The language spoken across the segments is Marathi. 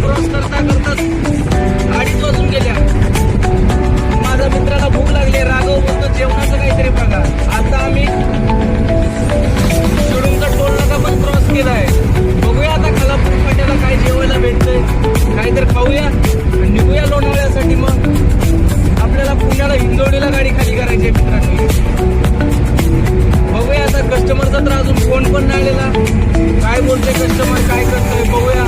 क्रॉस करता करताच 2:30 वाजून गेल्या. माझ्या मित्राला भूक लागली. राघव बोलतो जेवणाचं काहीतरी बघा. आता आम्ही शिरूरचा टोल नाका पण क्रॉस केलाय. बघूया आता खालापूर फाट्याला काय जेवायला भेटतंय, काहीतरी खाऊया आणि निघूया लोणावळ्यासाठी. मग आपल्याला पुण्याला हिंजवडीला गाडी खाली करायची आहे मित्रांनो. बघूया आता. कस्टमरचा तर अजून फोन पण नाही आलेला. काय बोलतोय कस्टमर, काय करतोय बघूया.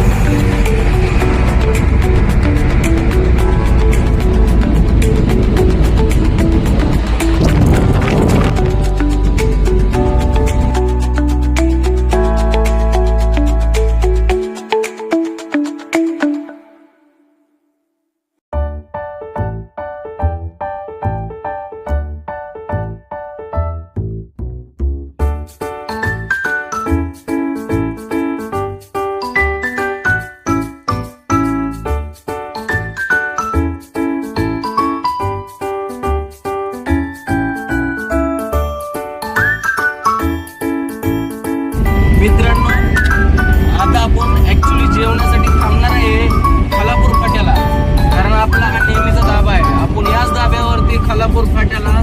मित्रांनो आता आपण ऍक्च्युली जेवणासाठी थांबणार आहे खालापूर फाट्याला, कारण आपला हा नेहमीचा धाबा आहे. आपण याच धाब्यावरती खालापूर फाट्याला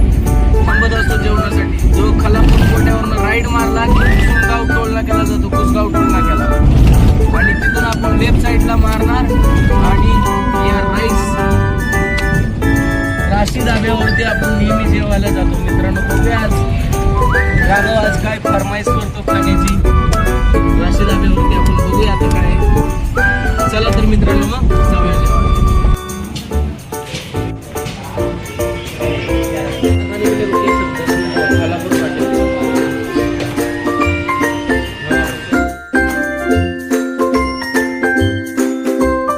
थांबत असतो जेवणासाठी. जो खालापूर फाट्यावरनं राईड मारला की कुसगाव टोल नाक्याला जातो, कुसगाव टोल नाक्याला, आणि तिथून आपण लेफ्ट साईडला मारणार आणि या राशी धाब्यावरती आपण नेहमी जेवायला जातो. मित्रांनो बघूया आज राघव आज काय फरमाईश करतो खाण्याची. राशी धाब्यावरती आपण बघूया आता काय. चला तर मित्र